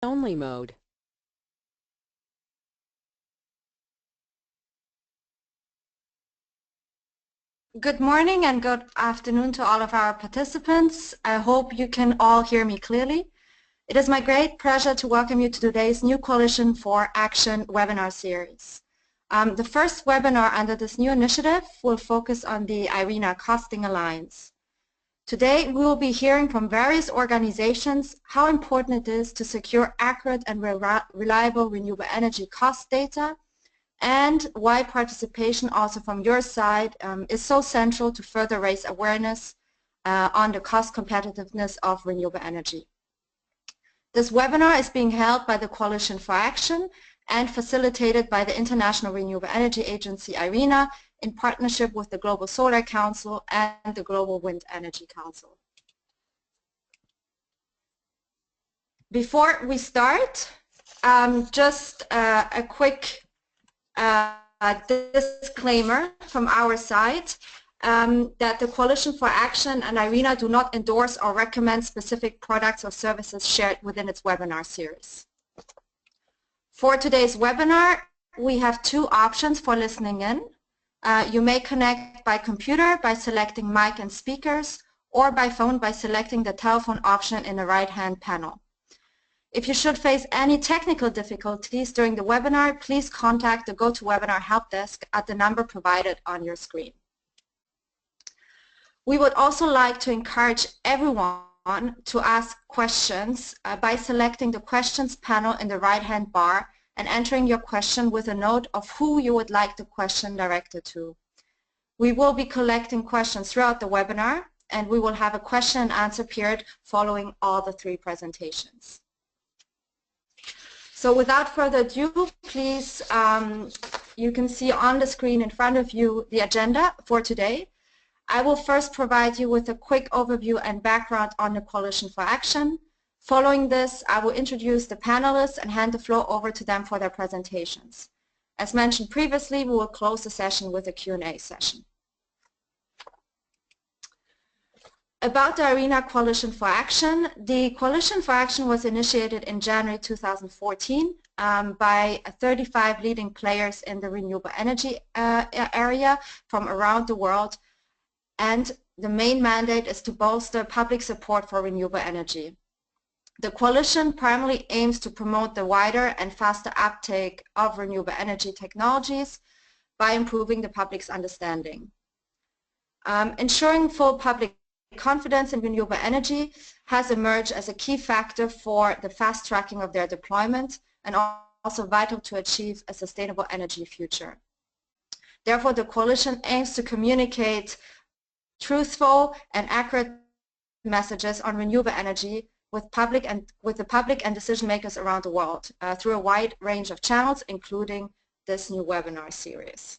only mode. Good morning and good afternoon to all of our participants. I hope you can all hear me clearly. It is my great pleasure to welcome you to today's new Coalition for Action webinar series. The first webinar under this new initiative will focus on the IRENA Costing Alliance. Today we will be hearing from various organizations how important it is to secure accurate and reliable renewable energy cost data, and why participation also from your side is so central to further raise awareness on the cost competitiveness of renewable energy. This webinar is being held by the Coalition for Action and facilitated by the International Renewable Energy Agency IRENA in partnership with the Global Solar Council and the Global Wind Energy Council. Before we start, just a quick disclaimer from our side that the Coalition for Action and IRENA do not endorse or recommend specific products or services shared within its webinar series. For today's webinar, we have two options for listening in. You may connect by computer by selecting mic and speakers, or by phone by selecting the telephone option in the right-hand panel. If you should face any technical difficulties during the webinar, please contact the GoToWebinar help desk at the number provided on your screen. We would also like to encourage everyone to ask questions by selecting the questions panel in the right-hand bar and entering your question with a note of who you would like the question directed to. We will be collecting questions throughout the webinar, and we will have a question and answer period following all the three presentations. So without further ado, please, you can see on the screen in front of you the agenda for today. I will first provide you with a quick overview and background on the Coalition for Action. Following this, I will introduce the panelists and hand the floor over to them for their presentations. As mentioned previously, we will close the session with a Q&A session. About the IRENA Coalition for Action, the Coalition for Action was initiated in January 2014 by 35 leading players in the renewable energy area from around the world, and the main mandate is to bolster public support for renewable energy. The coalition primarily aims to promote the wider and faster uptake of renewable energy technologies by improving the public's understanding. Ensuring full public confidence in renewable energy has emerged as a key factor for the fast tracking of their deployment and also vital to achieve a sustainable energy future. Therefore, the coalition aims to communicate truthful and accurate messages on renewable energy with the public and decision makers around the world through a wide range of channels, including this new webinar series.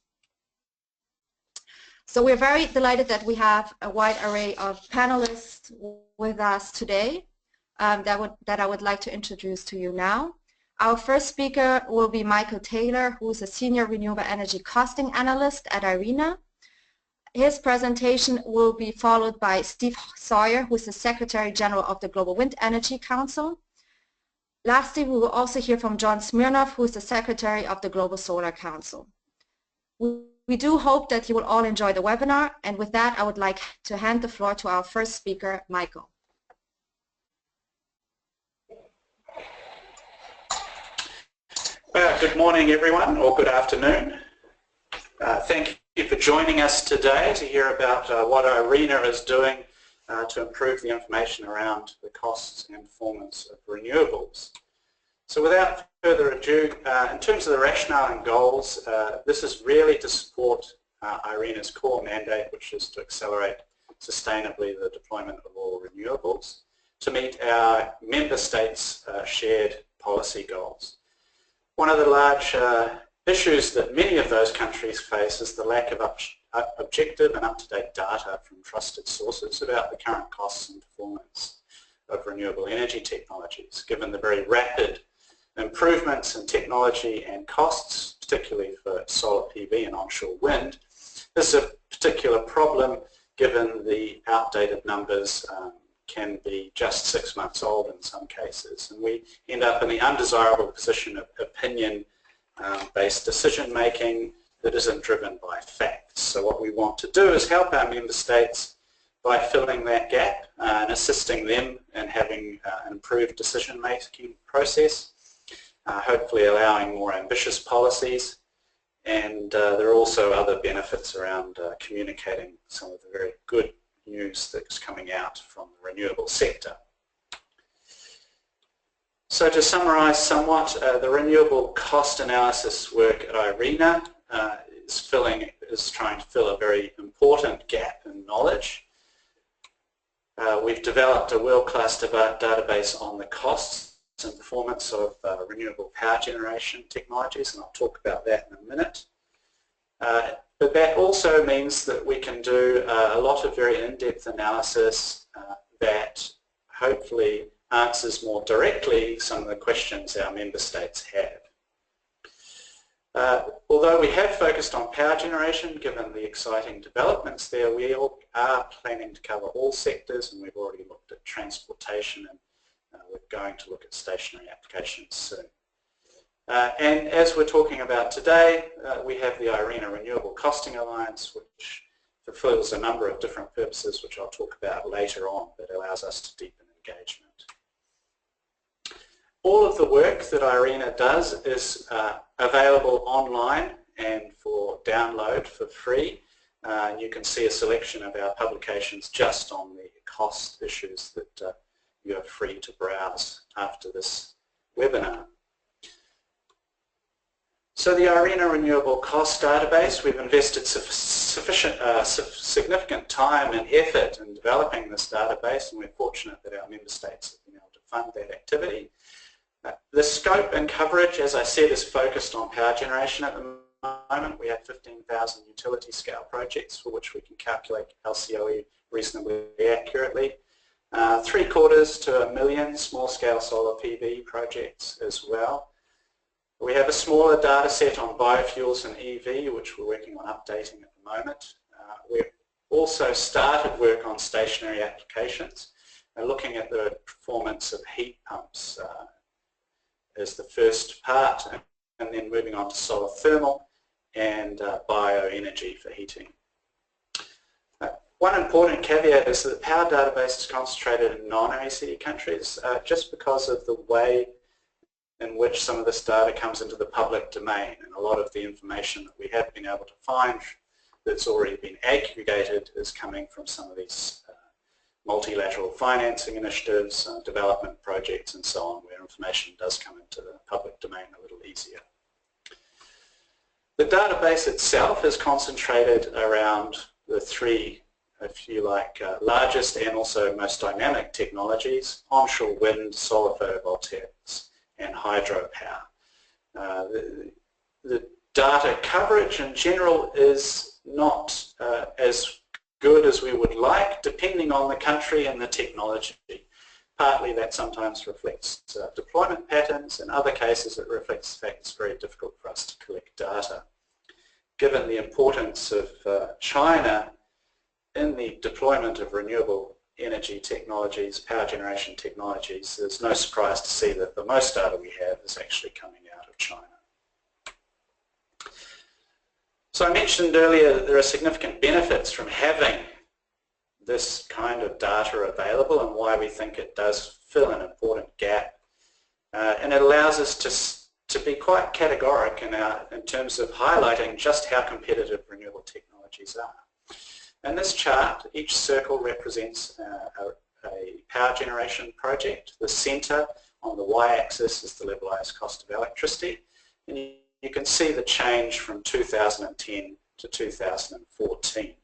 So we're very delighted that we have a wide array of panelists with us today that I would like to introduce to you now. Our first speaker will be Michael Taylor, who is a Senior Renewable Energy Costing Analyst at IRENA. His presentation will be followed by Steve Sawyer, who is the Secretary General of the Global Wind Energy Council. Lastly, we will also hear from John Smirnov, who is the Secretary of the Global Solar Council. We do hope that you will all enjoy the webinar, and with that I would like to hand the floor to our first speaker, Michael. Good morning everyone, or good afternoon. Thank you for joining us today to hear about what IRENA is doing to improve the information around the costs and performance of renewables. So without further ado, in terms of the rationale and goals, this is really to support IRENA's core mandate, which is to accelerate sustainably the deployment of all renewables to meet our member states' shared policy goals. One of the large issues that many of those countries face is the lack of objective and up-to-date data from trusted sources about the current costs and performance of renewable energy technologies, given the very rapid improvements in technology and costs, particularly for solar PV and onshore wind. This is a particular problem given the outdated numbers can be just 6 months old in some cases, and we end up in the undesirable position of opinion-based decision making that isn't driven by facts. So what we want to do is help our member states by filling that gap and assisting them in having an improved decision making process, hopefully allowing more ambitious policies. And there are also other benefits around communicating some of the very good news that's coming out from the renewable sector. So to summarise somewhat, the renewable cost analysis work at IRENA is trying to fill a very important gap in knowledge. We've developed a world-class database on the costs and performance of renewable power generation technologies, and I'll talk about that in a minute. But that also means that we can do a lot of very in-depth analysis that hopefully answers more directly some of the questions our member states have. Although we have focused on power generation, given the exciting developments there, we are planning to cover all sectors, and we've already looked at transportation, and we're going to look at stationary applications soon. And as we're talking about today, we have the IRENA Renewable Costing Alliance, which fulfills a number of different purposes, which I'll talk about later on, that allows us to deepen engagement. All of the work that IRENA does is available online and for download for free. And you can see a selection of our publications just on the cost issues that you are free to browse after this webinar. So the IRENA Renewable Cost Database, we've invested significant time and effort in developing this database, and we're fortunate that our member states have been able to fund that activity. The scope and coverage, as I said, is focused on power generation at the moment. We have 15,000 utility scale projects for which we can calculate LCOE reasonably accurately. 3/4 to 1 million small scale solar PV projects as well. We have a smaller data set on biofuels and EV, which we're working on updating at the moment. We've also started work on stationary applications, looking at the performance of heat pumps as the first part, and then moving on to solar thermal and bioenergy for heating. One important caveat is that the power database is concentrated in non-OECD countries just because of the way in which some of this data comes into the public domain, and a lot of the information that we have been able to find that's already been aggregated is coming from some of these multilateral financing initiatives, development projects and so on, where information does come into the public domain a little easier. The database itself is concentrated around the three, if you like, largest and also most dynamic technologies: onshore wind, solar photovoltaics and hydropower. The data coverage in general is not as good as we would like, depending on the country and the technology. Partly that sometimes reflects deployment patterns. In other cases it reflects the fact it's very difficult for us to collect data. Given the importance of China in the deployment of renewable energy technologies, power generation technologies, there's no surprise to see that the most data we have is actually coming out of China. So I mentioned earlier that there are significant benefits from having this kind of data available, and why we think it does fill an important gap. And it allows us to be quite categoric in terms of highlighting just how competitive renewable technologies are. In this chart, each circle represents a power generation project. The centre on the y-axis is the liberalised cost of electricity, and you can see the change from 2010 to 2014.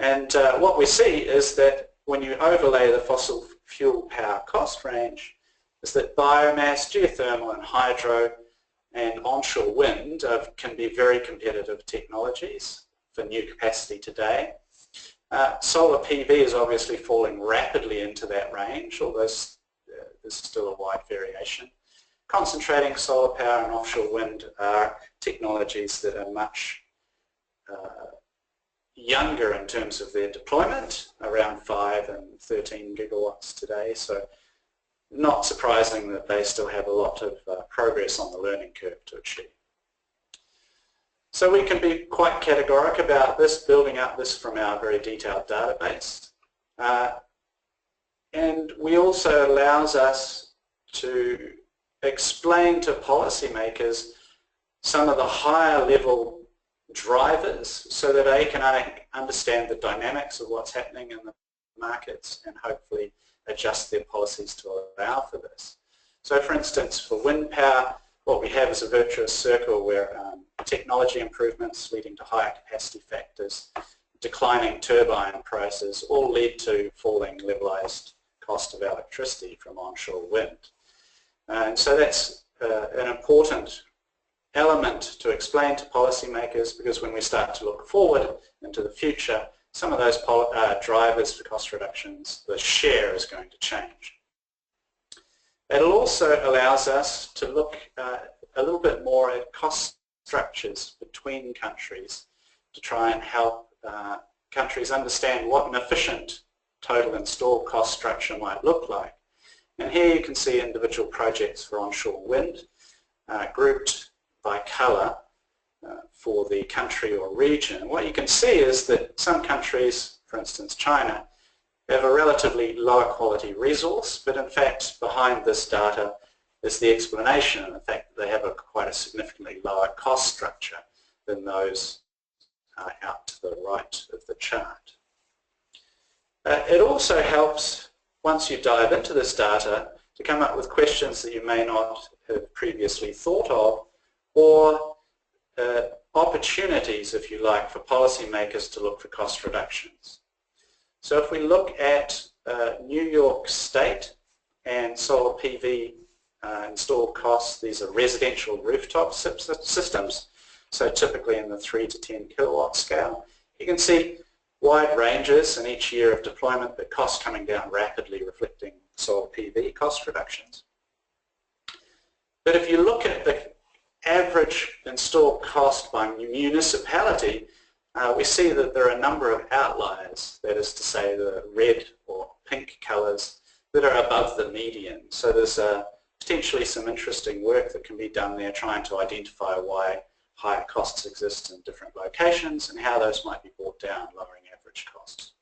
And what we see is that when you overlay the fossil fuel power cost range, is that biomass, geothermal and hydro and onshore wind can be very competitive technologies for new capacity today. Solar PV is obviously falling rapidly into that range, although there's still a wide variation. Concentrating solar power and offshore wind are technologies that are much younger in terms of their deployment, around 5 and 13 gigawatts today, so not surprising that they still have a lot of progress on the learning curve to achieve. So we can be quite categoric about this, building up this from our very detailed database. And we also allows us to explain to policymakers some of the higher level drivers so that they can understand the dynamics of what's happening in the markets and hopefully adjust their policies to allow for this. So for instance, for wind power, what we have is a virtuous circle where technology improvements leading to higher capacity factors, declining turbine prices all lead to falling levelized cost of electricity from onshore wind. And so that's an important element to explain to policymakers, because when we start to look forward into the future, some of those drivers for cost reductions, the share is going to change. It also allows us to look a little bit more at cost structures between countries to try and help countries understand what an efficient total installed cost structure might look like. And here you can see individual projects for onshore wind grouped by colour for the country or region. What you can see is that some countries, for instance China, have a relatively lower quality resource, but in fact behind this data is the explanation, and the fact that they have quite a significantly lower cost structure than those out to the right of the chart. It also helps, once you dive into this data, to come up with questions that you may not have previously thought of, or opportunities, if you like, for policymakers to look for cost reductions. So if we look at New York State and solar PV installed costs, these are residential rooftop systems, so typically in the 3 to 10 kilowatt scale. You can see wide ranges in each year of deployment, but costs coming down rapidly, reflecting solar PV cost reductions. But if you look at the average installed cost by municipality, we see that there are a number of outliers, that is to say the red or pink colours, that are above the median. So there's potentially some interesting work that can be done there trying to identify why higher costs exist in different locations and how those might be brought down, lowering average costs.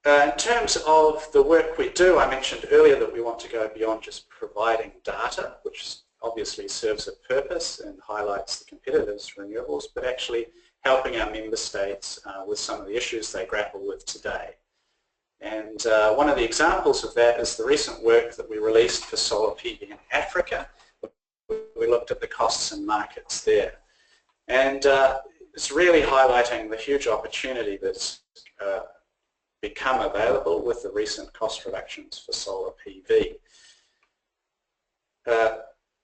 In terms of the work we do, I mentioned earlier that we want to go beyond just providing data, which obviously serves a purpose and highlights the competitors for renewables, but actually helping our member states with some of the issues they grapple with today. And one of the examples of that is the recent work that we released for solar PV in Africa. We looked at the costs and markets there. And it's really highlighting the huge opportunity that's become available with the recent cost reductions for solar PV.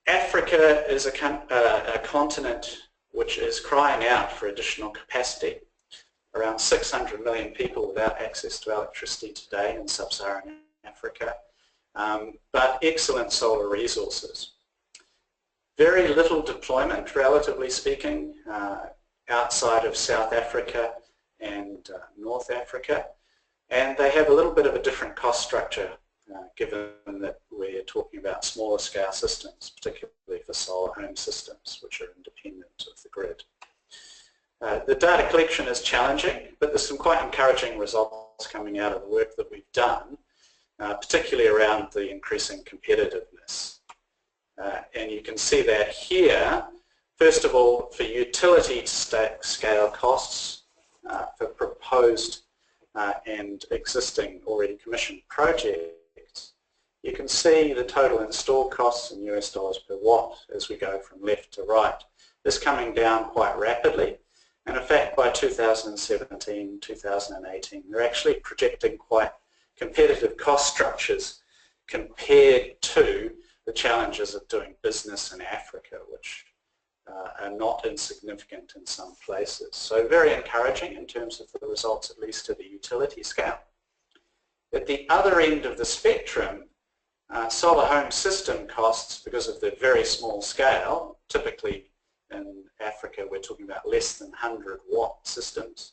Africa is a continent which is crying out for additional capacity. Around 600 million people without access to electricity today in sub-Saharan Africa, but excellent solar resources. Very little deployment, relatively speaking, outside of South Africa and North Africa, and they have a little bit of a different cost structure given that we're talking about smaller scale systems, particularly for solar home systems, which are independent of the grid. The data collection is challenging, but there's some quite encouraging results coming out of the work that we've done, particularly around the increasing competitiveness. And you can see that here, first of all, for utility scale costs for proposed and existing already commissioned projects, you can see the total installed costs in US dollars per watt as we go from left to right. This coming down quite rapidly. And in fact, by 2017, 2018, they're actually projecting quite competitive cost structures compared to the challenges of doing business in Africa, which are not insignificant in some places. So very encouraging in terms of the results, at least to the utility scale. At the other end of the spectrum, solar home system costs, because of the very small scale, typically in Africa, we're talking about less than 100 watt systems,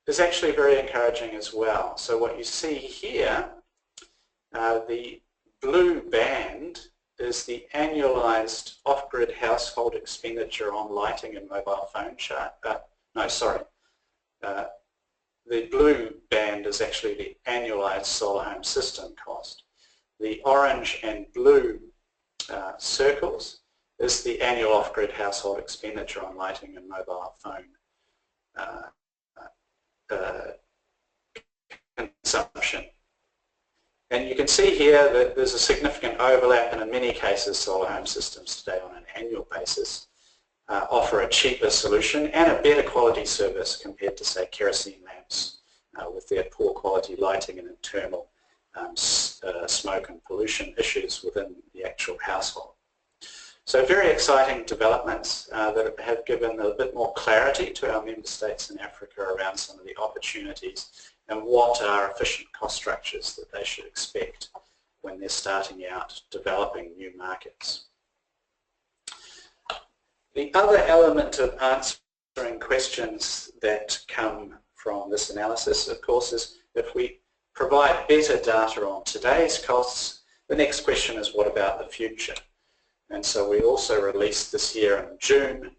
is actually very encouraging as well. So what you see here, the blue band is the annualized off-grid household expenditure on lighting and mobile phone charge. The blue band is actually the annualized solar home system cost. The orange and blue circles is the annual off-grid household expenditure on lighting and mobile phone consumption. And you can see here that there's a significant overlap, and in many cases solar home systems today on an annual basis offer a cheaper solution and a better quality service compared to, say, kerosene lamps with their poor quality lighting and internal smoke and pollution issues within the actual household. So very exciting developments that have given a bit more clarity to our member states in Africa around some of the opportunities and what are efficient cost structures that they should expect when they're starting out developing new markets. The other element of answering questions that come from this analysis, of course, is if we provide better data on today's costs, the next question is what about the future? And so we also released this year in June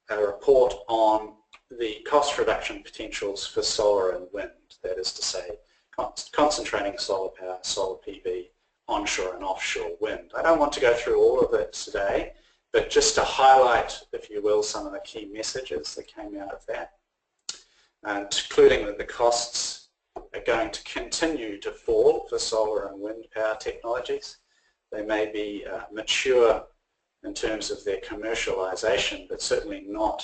a report on the cost reduction potentials for solar and wind, that is to say concentrating solar power, solar PV, onshore and offshore wind. I don't want to go through all of it today, but just to highlight, if you will, some of the key messages that came out of that, including that the costs are going to continue to fall for solar and wind power technologies. They may be mature in terms of their commercialization, but certainly not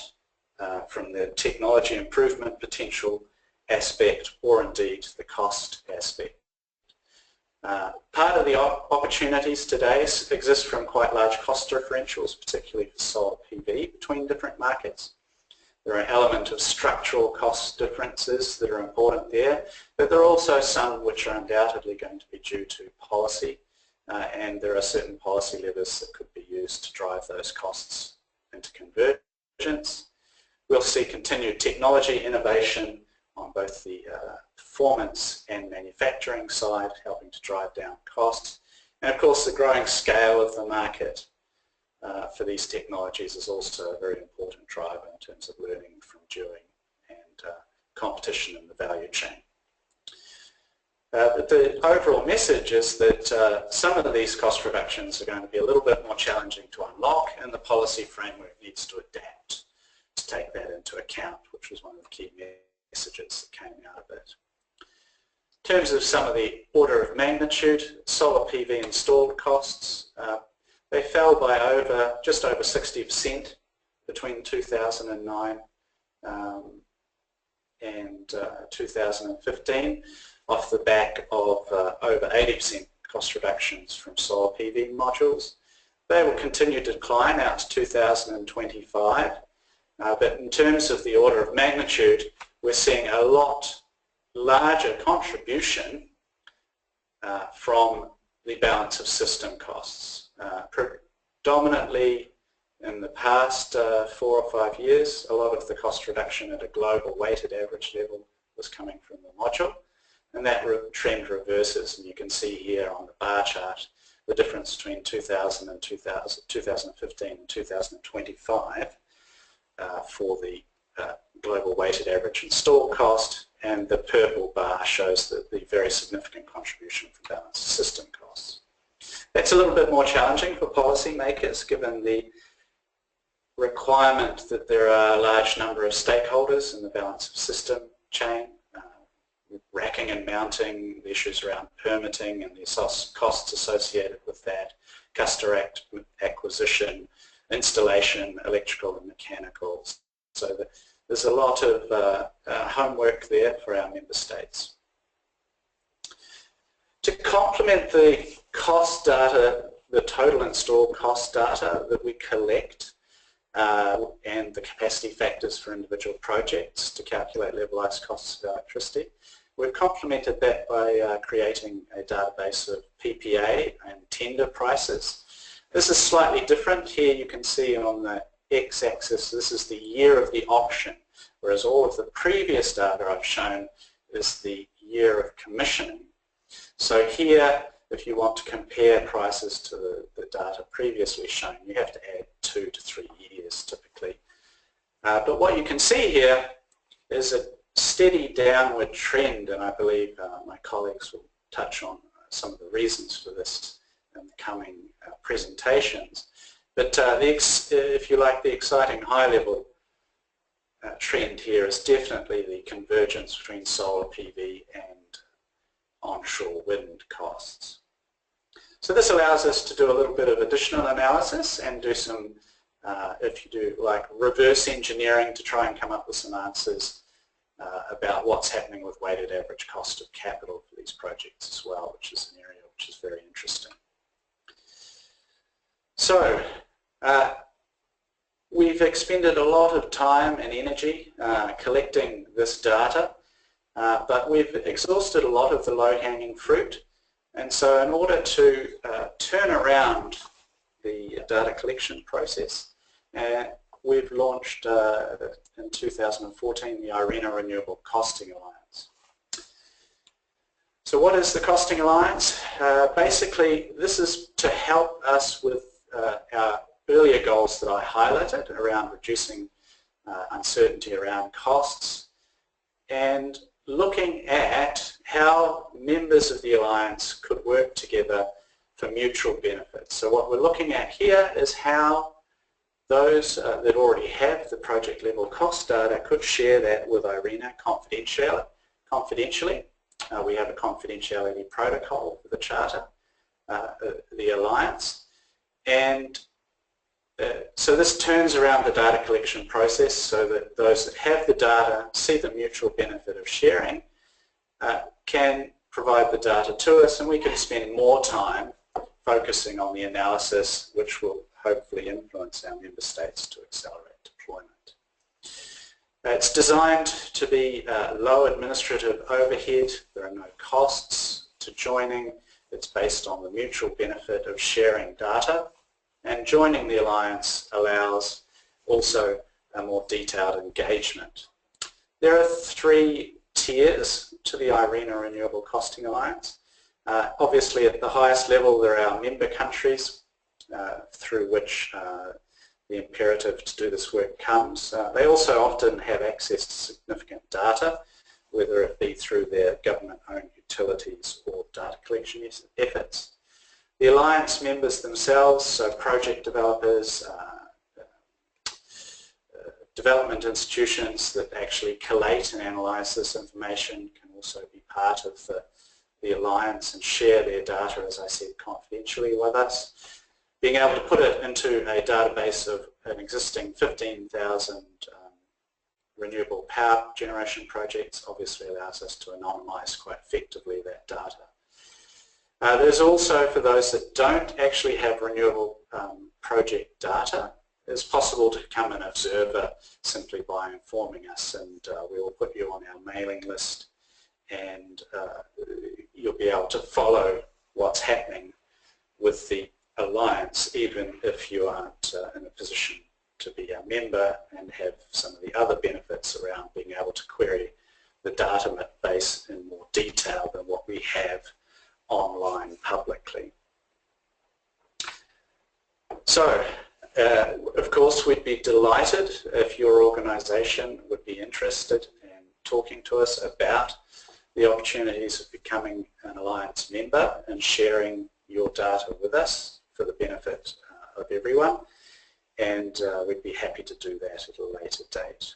from the technology improvement potential aspect or indeed the cost aspect. Part of the opportunities today exist from quite large cost differentials, particularly for solar PV between different markets. There are an element of structural cost differences that are important there, but there are also some which are undoubtedly going to be due to policy, and there are certain policy levers that could be used to drive those costs into convergence. We'll see continued technology innovation on both the performance and manufacturing side, helping to drive down costs. And of course the growing scale of the market for these technologies is also a very important driver in terms of learning from doing and competition in the value chain. But the overall message is that some of these cost reductions are going to be a little bit more challenging to unlock, and the policy framework needs to adapt to take that into account, which was one of the key messages that came out of it. In terms of some of the order of magnitude, solar PV installed costs, they fell by just over 60% between 2009 and 2015, off the back of over 80% cost reductions from solar PV modules. They will continue to decline out to 2025, but in terms of the order of magnitude, we're seeing a lot larger contribution from the balance of system costs. Predominantly in the past 4 or 5 years, a lot of the cost reduction at a global weighted average level was coming from the module, and that trend reverses, and you can see here on the bar chart the difference between 2015 and 2025 for the global weighted average install cost, and the purple bar shows the very significant contribution from balance of system costs. That's a little bit more challenging for policymakers given the requirement that there are a large number of stakeholders in the balance of system chain, racking and mounting, the issues around permitting and the costs associated with that, customer acquisition, installation, electrical and mechanical. So there's a lot of homework there for our member states. To complement the cost data, the total installed cost data that we collect and the capacity factors for individual projects to calculate levelized costs of electricity, we've complemented that by creating a database of PPA and tender prices This is slightly different. Here you can see on the x-axis this is the year of the option, whereas all of the previous data I've shown is the year of commissioning. So here, if you want to compare prices to the data previously shown, you have to add 2 to 3 years typically. But what you can see here is a steady downward trend, and I believe my colleagues will touch on some of the reasons for this in the coming presentations. But if you like, the exciting high-level trend here is definitely the convergence between solar PV and onshore wind costs. So this allows us to do a little bit of additional analysis and do some, if you do like reverse engineering, to try and come up with some answers about what's happening with weighted average cost of capital for these projects as well, which is an area which is very interesting. So we've expended a lot of time and energy collecting this data, but we've exhausted a lot of the low-hanging fruit. And so in order to turn around the data collection process, we've launched in 2014 the IRENA Renewable Costing Alliance. So what is the Costing Alliance? Basically, this is to help us with our earlier goals that I highlighted around reducing uncertainty around costs and looking at how members of the Alliance could work together for mutual benefits. So what we're looking at here is how those that already have the project level cost data could share that with IRENA confidentially. We have a confidentiality protocol for the Charter, the Alliance, and so this turns around the data collection process so that those that have the data see the mutual benefit of sharing, can provide the data to us, and we can spend more time focusing on the analysis, which will hopefully influence our member states to accelerate deployment. It's designed to be low administrative overhead. There are no costs to joining. It's based on the mutual benefit of sharing data, and joining the Alliance allows also a more detailed engagement. There are 3 tiers to the IRENA Renewable Costing Alliance. Obviously at the highest level there are member countries through which the imperative to do this work comes. They also often have access to significant data, whether it be through their government-owned utilities or data collection efforts. The Alliance members themselves, so project developers, development institutions that actually collate and analyse this information, can also be part of the Alliance and share their data, as I said, confidentially with us. Being able to put it into a database of an existing 15,000 renewable power generation projects obviously allows us to anonymise quite effectively that data. There's also, for those that don't actually have renewable project data, it's possible to become an observer simply by informing us, and we will put you on our mailing list, and you'll be able to follow what's happening with the Alliance even if you aren't in a position to be a member and have some of the other benefits around being able to query the database in more detail than what we have online publicly. So, of course, we'd be delighted if your organisation would be interested in talking to us about the opportunities of becoming an Alliance member and sharing your data with us for the benefit of everyone, and we'd be happy to do that at a later date.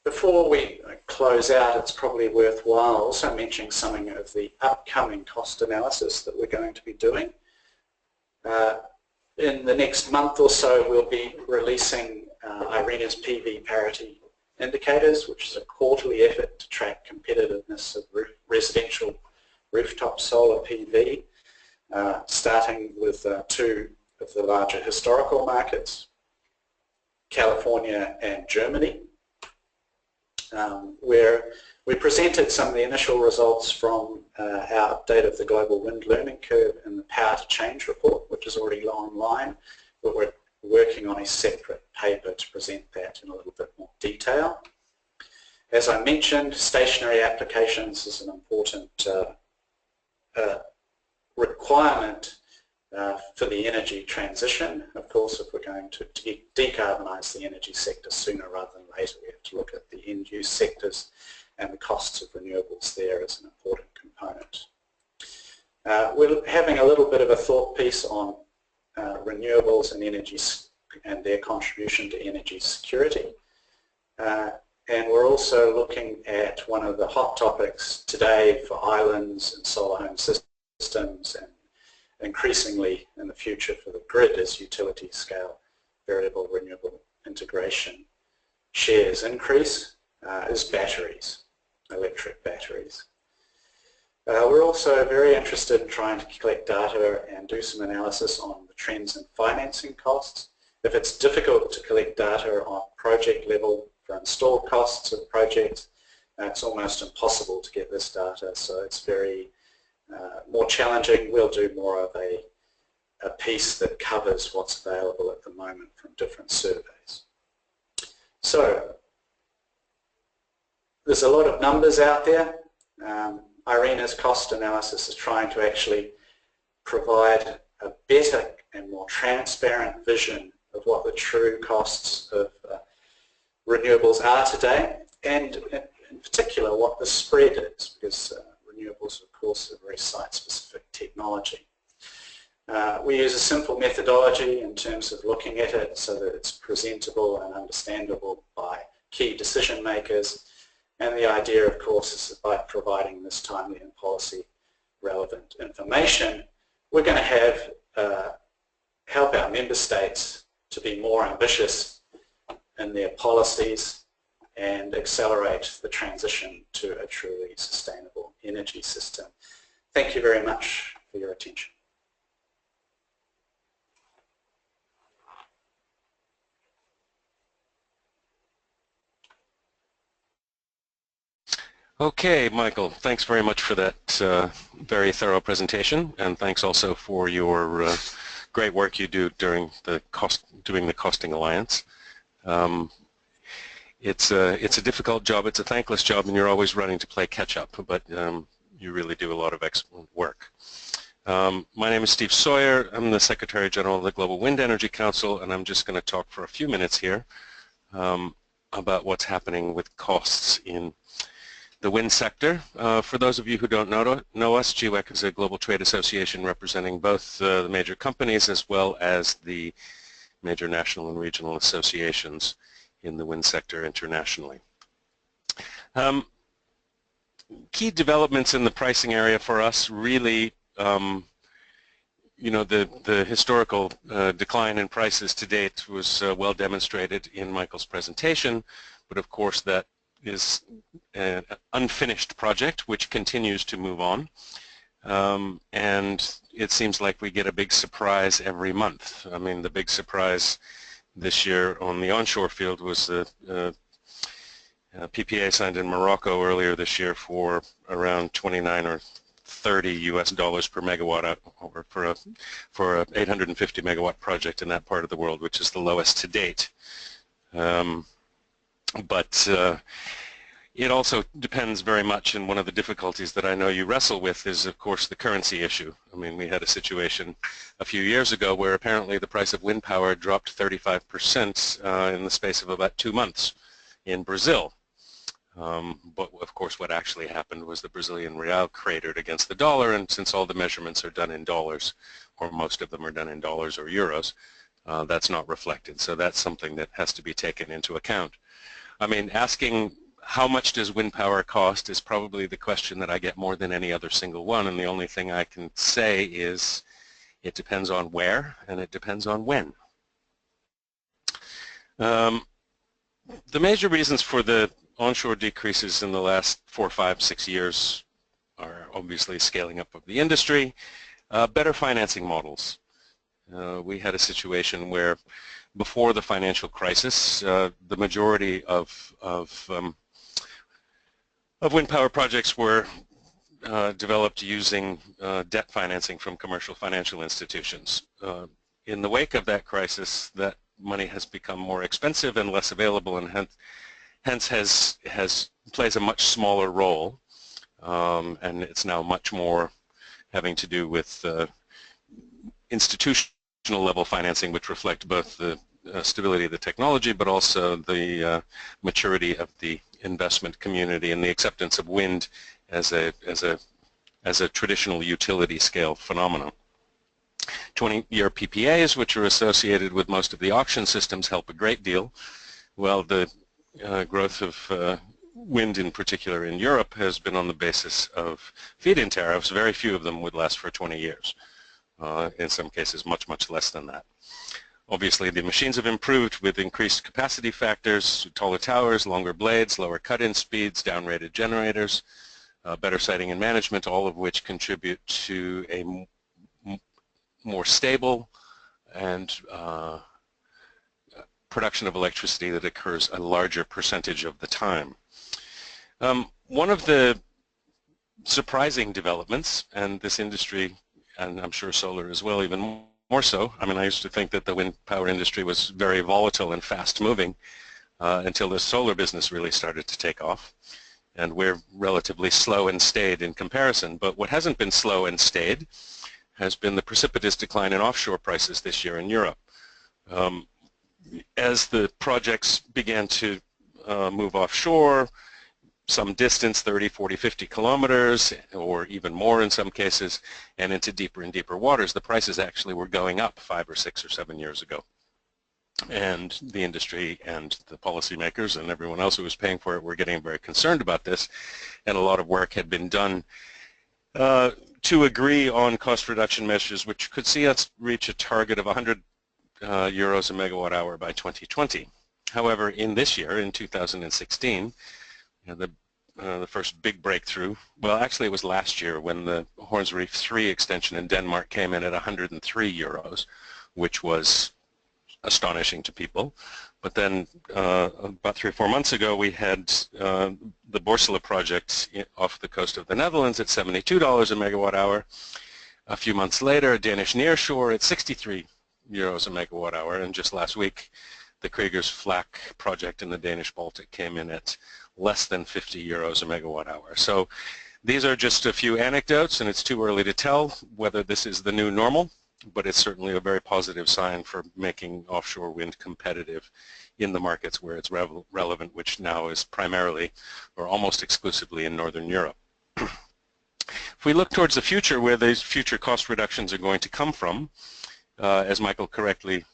Before we close out, it's probably worthwhile also mentioning something of the upcoming cost analysis that we're going to be doing. In the next month or so, we'll be releasing IRENA's PV parity indicators, which is a quarterly effort to track competitiveness of residential rooftop solar PV, starting with 2 of the larger historical markets, California and Germany, where We presented some of the initial results from our update of the Global Wind Learning Curve in the Power to Change report, which is already online, but we're working on a separate paper to present that in a little bit more detail. As I mentioned, stationary applications is an important requirement for the energy transition. Of course, if we're going to decarbonise the energy sector sooner rather than later, we have to look at the end-use sectors, and the costs of renewables there is an important component. We're having a little bit of a thought piece on renewables and energy and their contribution to energy security. And we're also looking at one of the hot topics today for islands and solar home systems, and increasingly in the future for the grid as utility scale variable renewable integration shares increase, is batteries, electric batteries. We're also very interested in trying to collect data and do some analysis on the trends in financing costs. If it's difficult to collect data on project level for installed costs of projects, it's almost impossible to get this data, so it's very more challenging. We'll do more of a piece that covers what's available at the moment from different surveys. So there's a lot of numbers out there. IRENA's cost analysis is trying to actually provide a better and more transparent vision of what the true costs of renewables are today, and in particular what the spread is, because renewables of course are very site-specific technology. We use a simple methodology in terms of looking at it so that it's presentable and understandable by key decision makers, and the idea of course is that by providing this timely and policy relevant information, we're going to have help our member states to be more ambitious in their policies and accelerate the transition to a truly sustainable energy system. Thank you very much for your attention. Okay, Michael, thanks very much for that very thorough presentation, and thanks also for your great work you do during the Costing Alliance. It's a difficult job, it's a thankless job, and you're always running to play catch-up, but you really do a lot of excellent work. My name is Steve Sawyer. I'm the Secretary General of the Global Wind Energy Council, and I'm just going to talk for a few minutes here about what's happening with costs in the wind sector. For those of you who don't know us, GWEC is a global trade association representing both the major companies as well as the major national and regional associations in the wind sector internationally. Key developments in the pricing area for us really, you know, the historical decline in prices to date was well demonstrated in Michael's presentation, but of course that is an unfinished project which continues to move on, and it seems like we get a big surprise every month. I mean, the big surprise this year on the onshore field was the PPA signed in Morocco earlier this year for around 29 or 30 US dollars per megawatt or for a 850 megawatt project in that part of the world, which is the lowest to date. But it also depends very much, and one of the difficulties that I know you wrestle with is of course the currency issue. I mean, we had a situation a few years ago where apparently the price of wind power dropped 35% in the space of about 2 months in Brazil. But of course what actually happened was the Brazilian real cratered against the dollar, and since all the measurements are done in dollars, or most of them are done in dollars or euros, that's not reflected. So that's something that has to be taken into account. I mean, asking how much does wind power cost is probably the question that I get more than any other single one, and the only thing I can say is it depends on where and it depends on when. The major reasons for the onshore decreases in the last 4, 5, 6 years are obviously scaling up of the industry, better financing models. We had a situation where before the financial crisis, the majority of of wind power projects were developed using debt financing from commercial financial institutions. In the wake of that crisis, that money has become more expensive and less available, and hence plays a much smaller role, and it's now much more having to do with institutional level financing, which reflect both the stability of the technology, but also the maturity of the investment community and the acceptance of wind as a traditional utility scale phenomenon. 20-year PPAs, which are associated with most of the auction systems, help a great deal. Well, the growth of wind in particular in Europe has been on the basis of feed-in tariffs. Very few of them would last for 20 years. In some cases much, much less than that. Obviously the machines have improved with increased capacity factors, taller towers, longer blades, lower cut-in speeds, down-rated generators, better siting and management, all of which contribute to a more stable and production of electricity that occurs a larger percentage of the time. One of the surprising developments, and this industry, and I'm sure solar as well, even more so. I mean, I used to think that the wind power industry was very volatile and fast-moving until the solar business really started to take off. And we're relatively slow and staid in comparison. But what hasn't been slow and staid has been the precipitous decline in offshore prices this year in Europe. As the projects began to move offshore, some distance, 30, 40, 50 kilometers, or even more in some cases, and into deeper and deeper waters, the prices actually were going up 5 or 6 or 7 years ago. And the industry and the policymakers and everyone else who was paying for it were getting very concerned about this, and a lot of work had been done to agree on cost reduction measures which could see us reach a target of 100 euros a megawatt hour by 2020. However, in this year, in 2016, the first big breakthrough, well, actually it was last year when the Horns Reef 3 extension in Denmark came in at 103 euros, which was astonishing to people. But then about 3 or 4 months ago, we had the Borssele project off the coast of the Netherlands at $72 a megawatt hour. A few months later, a Danish nearshore at 63 euros a megawatt hour. And just last week, the Kriegers Flak project in the Danish Baltic came in at less than 50 euros a megawatt hour. So these are just a few anecdotes, and it's too early to tell whether this is the new normal, but it's certainly a very positive sign for making offshore wind competitive in the markets where it's relevant, which now is primarily or almost exclusively in Northern Europe. If we look towards the future, where these future cost reductions are going to come from, as Michael correctly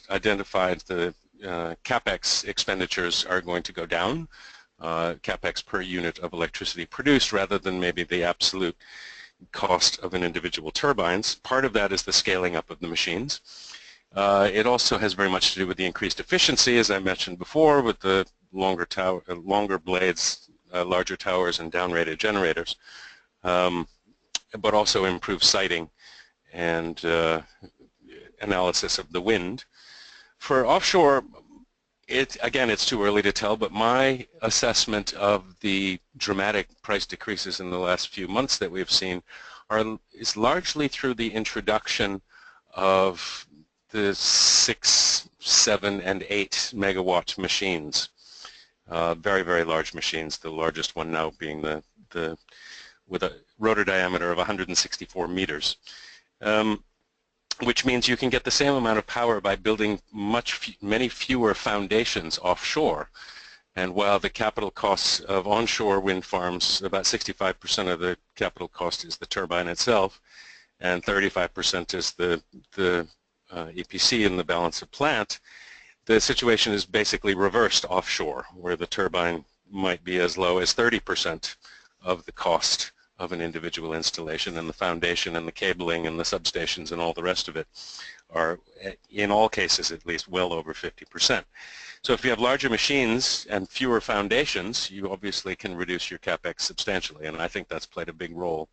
identified, the CapEx expenditures are going to go down, CapEx per unit of electricity produced, rather than maybe the absolute cost of an individual turbines. Part of that is the scaling up of the machines. It also has very much to do with the increased efficiency, as I mentioned before, with the longer blades, larger towers, and down-rated generators, but also improved siting and analysis of the wind. For offshore, again, it's too early to tell, but my assessment of the dramatic price decreases in the last few months that we've seen is largely through the introduction of the 6, 7, and 8 megawatt machines, very, very large machines, the largest one now being with a rotor diameter of 164 meters. Which means you can get the same amount of power by building many fewer foundations offshore. And while the capital costs of onshore wind farms, about 65% of the capital cost is the turbine itself, and 35% is the EPC and the balance of plant, the situation is basically reversed offshore, where the turbine might be as low as 30% of the cost of an individual installation, and the foundation and the cabling and the substations and all the rest of it are, in all cases at least, well over 50%. So if you have larger machines and fewer foundations, you obviously can reduce your CapEx substantially, and I think that's played a big role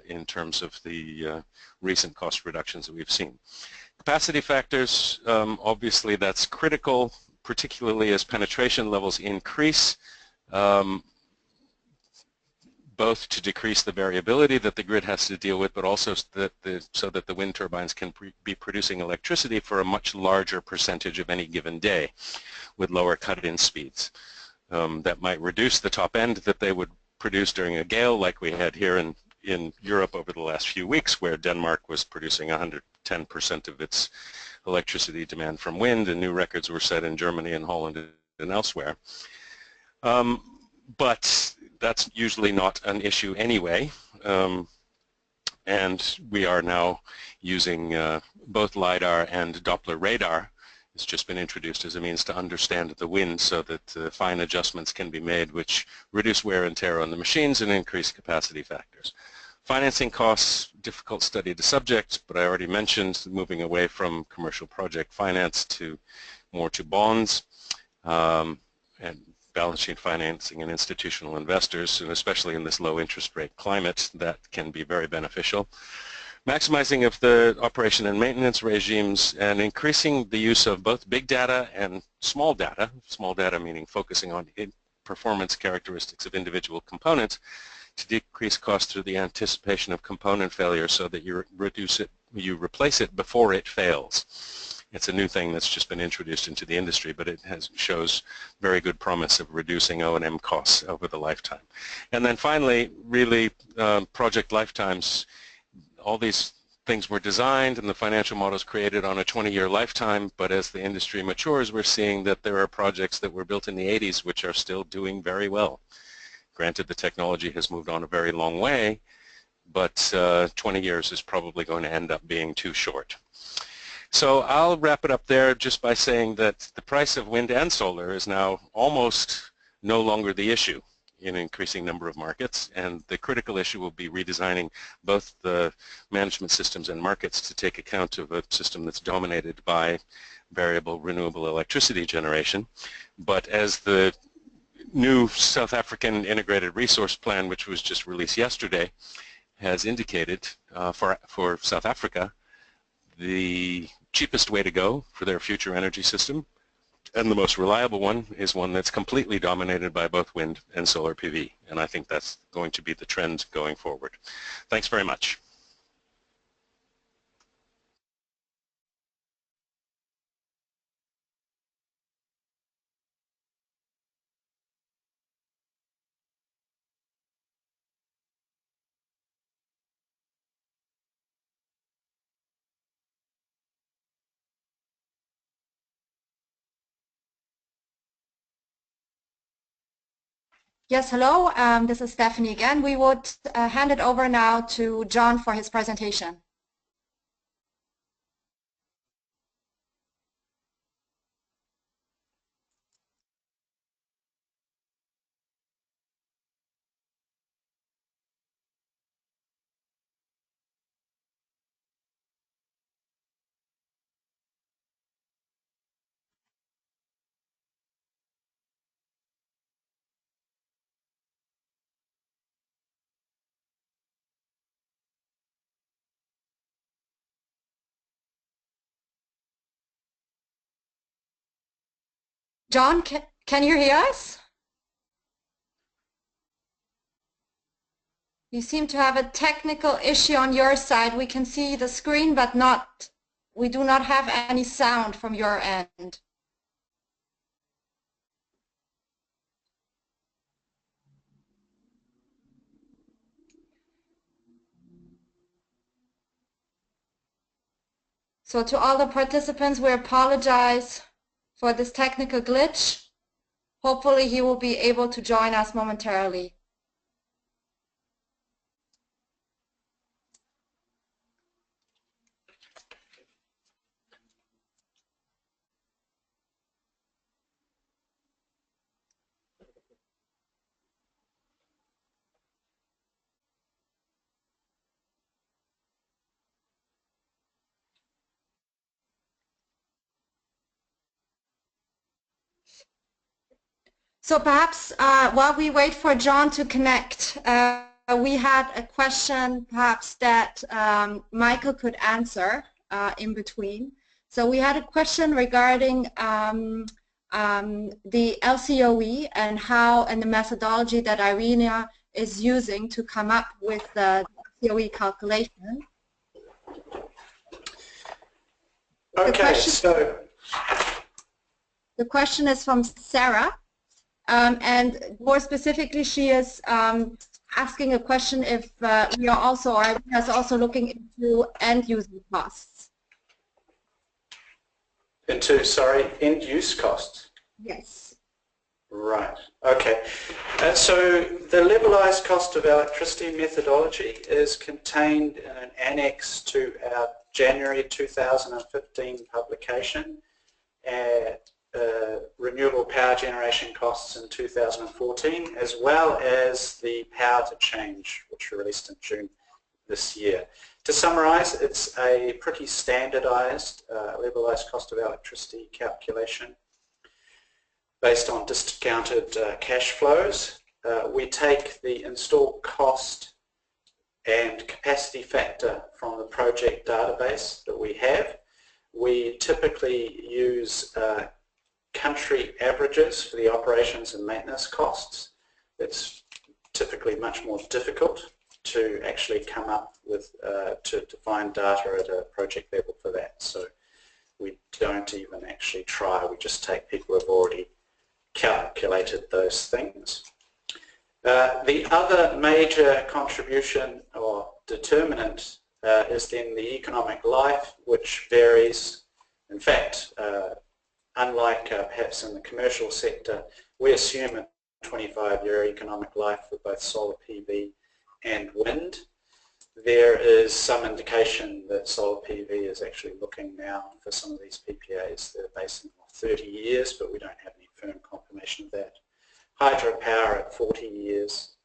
in terms of the recent cost reductions that we've seen. Capacity factors, obviously that's critical, particularly as penetration levels increase. both to decrease the variability that the grid has to deal with, but also so that the wind turbines can be producing electricity for a much larger percentage of any given day with lower cut-in speeds. That might reduce the top end that they would produce during a gale like we had here in Europe over the last few weeks, where Denmark was producing 110% of its electricity demand from wind, and new records were set in Germany and Holland and elsewhere. But that's usually not an issue anyway, and we are now using both LiDAR and Doppler radar. It's just been introduced as a means to understand the wind so that fine adjustments can be made which reduce wear and tear on the machines and increase capacity factors. Financing costs, difficult study to subject, but I already mentioned moving away from commercial project finance to more to bonds and balance sheet financing and institutional investors, and especially in this low interest rate climate, that can be very beneficial. Maximizing of the operation and maintenance regimes and increasing the use of both big data and small data meaning focusing on performance characteristics of individual components to decrease costs through the anticipation of component failure so that you replace it before it fails. It's a new thing that's just been introduced into the industry, but it shows very good promise of reducing O&M costs over the lifetime. And then finally, really project lifetimes. All these things were designed and the financial models created on a 20-year lifetime, but as the industry matures, we're seeing that there are projects that were built in the 80s which are still doing very well. Granted, the technology has moved on a very long way, but 20 years is probably going to end up being too short. So I'll wrap it up there just by saying that the price of wind and solar is now almost no longer the issue in an increasing number of markets, and the critical issue will be redesigning both the management systems and markets to take account of a system that's dominated by variable renewable electricity generation. But as the new South African Integrated Resource Plan, which was just released yesterday, has indicated for South Africa, the cheapest way to go for their future energy system and the most reliable one is one that's completely dominated by both wind and solar PV, and I think that's going to be the trend going forward. Thanks very much. Yes, hello, this is Stephanie again. We would hand it over now to John for his presentation. John, can you hear us? You seem to have a technical issue on your side. We can see the screen, but we do not have any sound from your end. So to all the participants, we apologize for this technical glitch. Hopefully he will be able to join us momentarily. So perhaps while we wait for John to connect, we had a question perhaps that Michael could answer in between. So we had a question regarding the LCOE and the methodology that IRENA is using to come up with the COE calculation. Okay, the question is from Sarah, and more specifically, she is asking a question if we are also, or IRENA is also looking into end-user costs. Sorry, end-use costs? Yes. Right, okay. So the Liberalized cost of electricity methodology is contained in an annex to our January 2015 publication at renewable power generation costs in 2014, as well as the power to change, which were released in June this year. To summarise, it's a pretty standardised Liberalised cost of electricity calculation based on discounted cash flows. We take the installed cost and capacity factor from the project database that we have. We typically use country averages for the operations and maintenance costs. It's typically much more difficult to actually come up with, to find data at a project level for that. So we don't even actually try, we just take people who have already calculated those things. The other major contribution or determinant is then the economic life, which varies. In fact, unlike perhaps in the commercial sector, we assume a 25-year economic life for both solar PV and wind. There is some indication that solar PV is actually looking now for some of these PPAs that are based on 30 years, but we don't have any firm confirmation of that. Hydropower at 40 years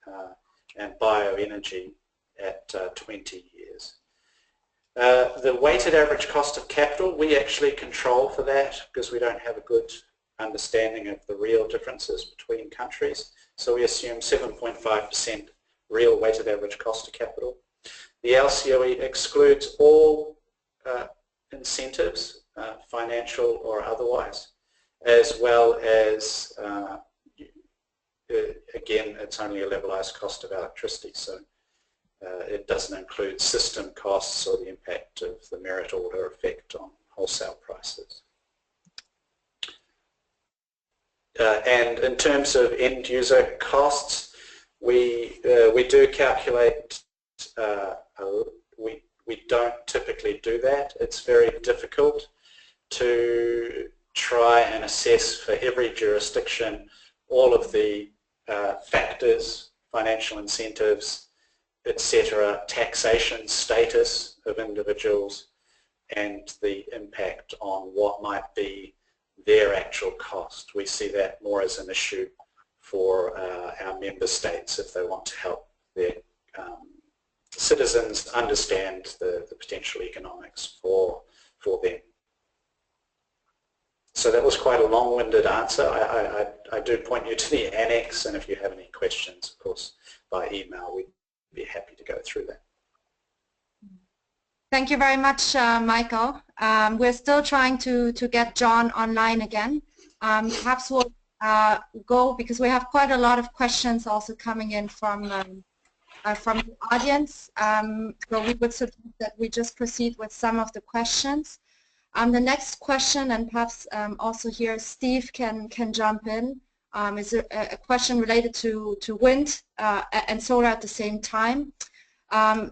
and bioenergy at 20 years. The weighted average cost of capital, we actually control for that because we don't have a good understanding of the real differences between countries. So we assume 7.5% real weighted average cost of capital. The LCOE excludes all incentives, financial or otherwise, as well as, again, it's only a levelized cost of electricity, so it doesn't include system costs or the impact of the merit order effect on wholesale prices. And in terms of end user costs, we do calculate, we don't typically do that. It's very difficult to try and assess for every jurisdiction all of the factors, financial incentives, etc., taxation status of individuals, and the impact on what might be their actual cost. We see that more as an issue for our member states if they want to help their citizens understand the potential economics for them. So that was quite a long-winded answer. I do point you to the annex, and if you have any questions, of course, by email, we'd be happy to go through that. Thank you very much, Michael. We're still trying to get John online again. Perhaps we'll go, because we have quite a lot of questions also coming in from the audience. So we would suggest that we just proceed with some of the questions. The next question, and perhaps also here Steve can jump in, is a question related to wind and solar at the same time.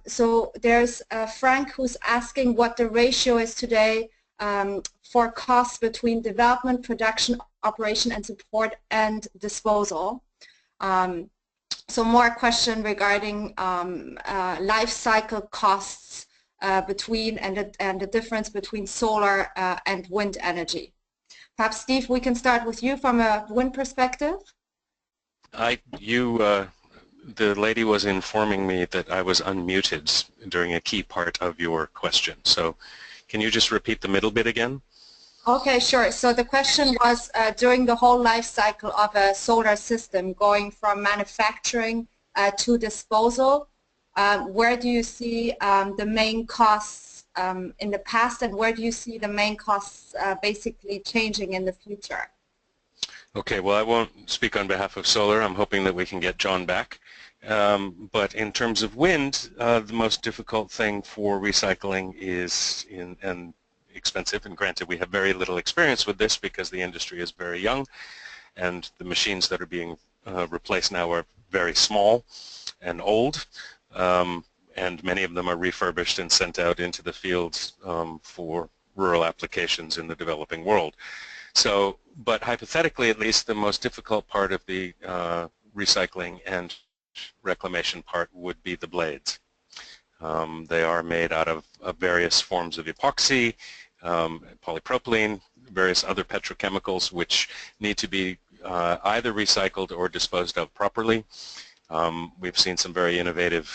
So there's Frank who's asking what the ratio is today for costs between development, production, operation and support and disposal. So more a question regarding life cycle costs between and the difference between solar and wind energy. Perhaps Steve, we can start with you from a wind perspective. The lady was informing me that I was unmuted during a key part of your question. So can you just repeat the middle bit again? Okay, sure. So the question was during the whole life cycle of a solar system, going from manufacturing to disposal, where do you see the main costs in the past, and where do you see the main costs basically changing in the future? Okay, well, I won't speak on behalf of solar. I'm hoping that we can get John back. But in terms of wind, the most difficult thing for recycling is and expensive, and granted we have very little experience with this because the industry is very young and the machines that are being replaced now are very small and old, and many of them are refurbished and sent out into the fields for rural applications in the developing world. So, but hypothetically at least, the most difficult part of the recycling and reclamation part would be the blades. They are made out of various forms of epoxy, polypropylene, various other petrochemicals which need to be either recycled or disposed of properly. We've seen some very innovative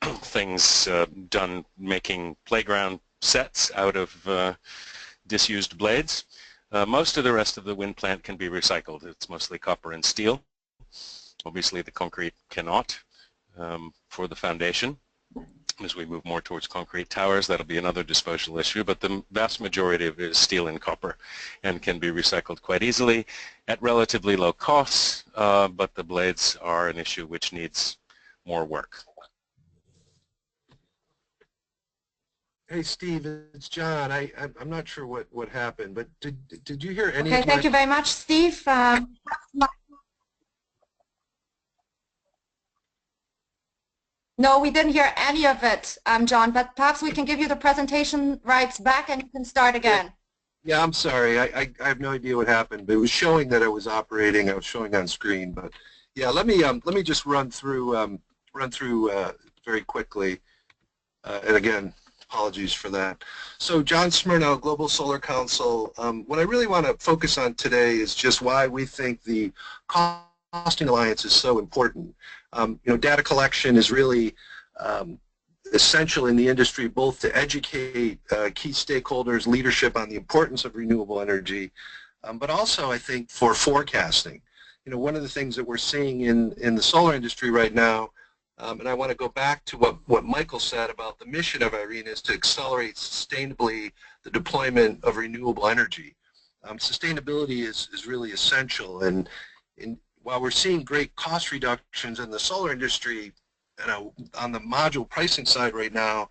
things done making playground sets out of disused blades. Most of the rest of the wind plant can be recycled. It's mostly copper and steel. Obviously the concrete cannot for the foundation. As we move more towards concrete towers, that'll be another disposal issue, but the vast majority of it is steel and copper and can be recycled quite easily at relatively low costs, but the blades are an issue which needs more work. Hey Steve, it's John. I'm not sure what happened, but did you hear any? Okay, thank you very much, Steve. No, we didn't hear any of it, John, but perhaps we can give you the presentation rights back and you can start again. Yeah, I'm sorry. I have no idea what happened, but it was showing that it was operating. I was showing on screen, but yeah, let me just run through very quickly, and again, apologies for that. So John Smirnow, Global Solar Council. What I really want to focus on today is just why we think the Costing Alliance is so important. You know, data collection is really essential in the industry, both to educate key stakeholders, leadership on the importance of renewable energy, but also I think for forecasting. You know, one of the things that we're seeing in the solar industry right now, and I want to go back to what Michael said about the mission of IRENA is to accelerate sustainably the deployment of renewable energy. Sustainability is really essential, and while we're seeing great cost reductions in the solar industry, you know, on the module pricing side right now,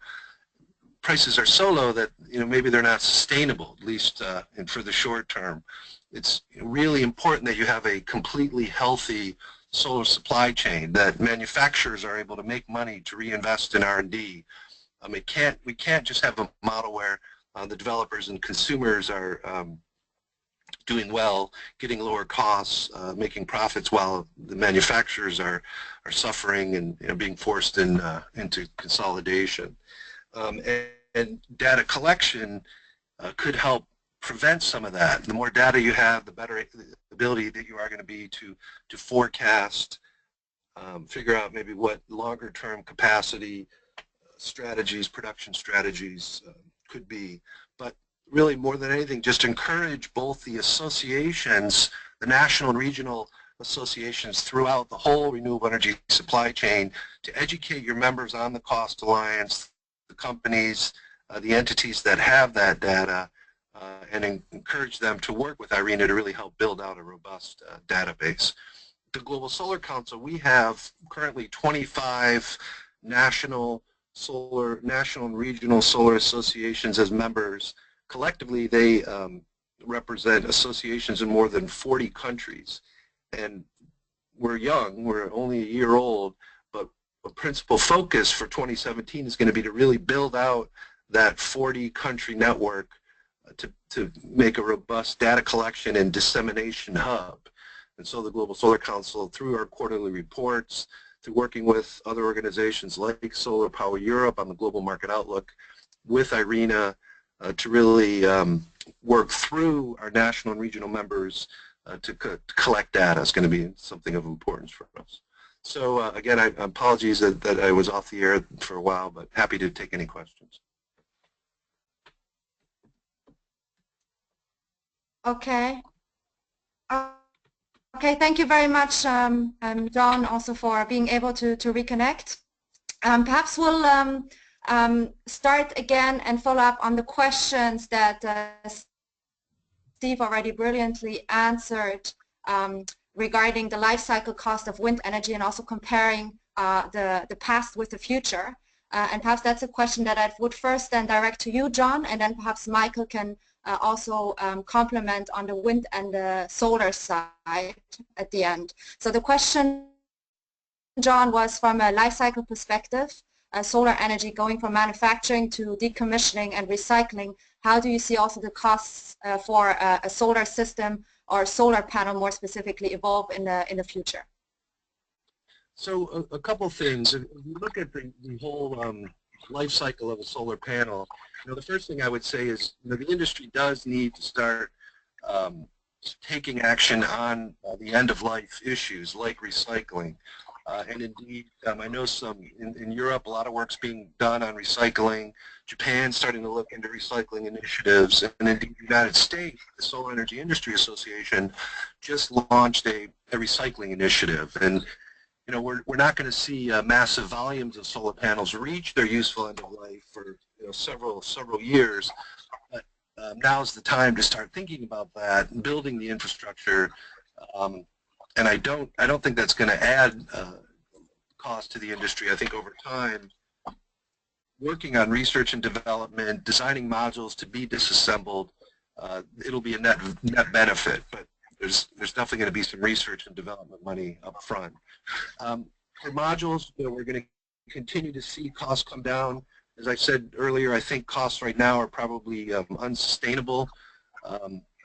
prices are so low that, you know, maybe they're not sustainable, at least for the short term. It's really important that you have a completely healthy solar supply chain, that manufacturers are able to make money to reinvest in R&D. We can't just have a model where the developers and consumers are doing well, getting lower costs, making profits, while the manufacturers are suffering and, you know, being forced into consolidation. And data collection could help prevent some of that. The more data you have, the better ability that you are going to be to forecast, figure out maybe what longer term capacity strategies, production strategies could be. But really, more than anything, just encourage both the associations, the national and regional associations throughout the whole renewable energy supply chain, to educate your members on the Cost Alliance, the companies, the entities that have that data, and encourage them to work with IRENA to really help build out a robust database. The Global Solar Council, we have currently 25 national and regional solar associations as members. Collectively, they represent associations in more than 40 countries. And we're young, we're only a year old, but a principal focus for 2017 is going to be to really build out that 40-country network to make a robust data collection and dissemination hub. And so the Global Solar Council, through our quarterly reports, through working with other organizations like Solar Power Europe on the global market outlook, with IRENA, to really work through our national and regional members to collect data is going to be something of importance for us. So again, apologies that I was off the air for a while, but happy to take any questions. Okay. Okay, thank you very much, John, also for being able to reconnect. Perhaps we'll start again and follow up on the questions that Steve already brilliantly answered regarding the life cycle cost of wind energy and also comparing the past with the future. And perhaps that's a question that I would first then direct to you, John, and then perhaps Michael can also complement on the wind and the solar side at the end. So the question, John, was from a life cycle perspective, solar energy going from manufacturing to decommissioning and recycling. How do you see also the costs for a solar system or solar panel more specifically evolve in the future? So a couple things. If you look at the whole life cycle of a solar panel, the first thing I would say is the industry does need to start taking action on the end-of-life issues like recycling. And indeed, I know in Europe, a lot of work's being done on recycling. Japan's starting to look into recycling initiatives. And in the United States, the Solar Energy Industry Association just launched a recycling initiative. And we're not going to see massive volumes of solar panels reach their useful end of life for several years. But now's the time to start thinking about that and building the infrastructure. And I don't think that's going to add cost to the industry. I think over time, working on research and development, designing modules to be disassembled, it'll be a net benefit. But there's definitely going to be some research and development money up front. For modules, we're going to continue to see costs come down. As I said earlier, I think costs right now are probably unsustainable.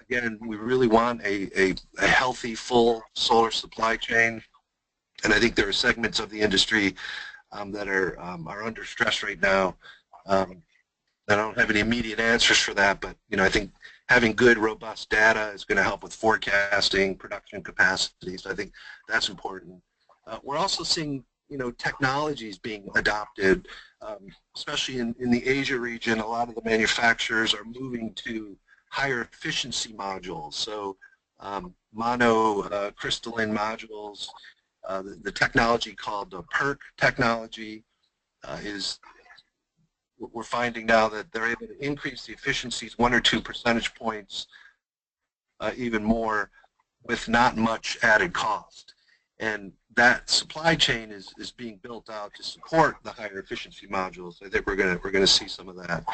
Again, we really want a healthy, full solar supply chain, and I think there are segments of the industry that are under stress right now. I don't have any immediate answers for that, but I think having good, robust data is going to help with forecasting, production capacities. I think that's important. We're also seeing technologies being adopted, especially in the Asia region. A lot of the manufacturers are moving to higher efficiency modules, so monocrystalline modules. The technology called the PERC technology we're finding now that they're able to increase the efficiencies 1 or 2 percentage points even more with not much added cost. And that supply chain is being built out to support the higher efficiency modules. I think we're going to see some of that.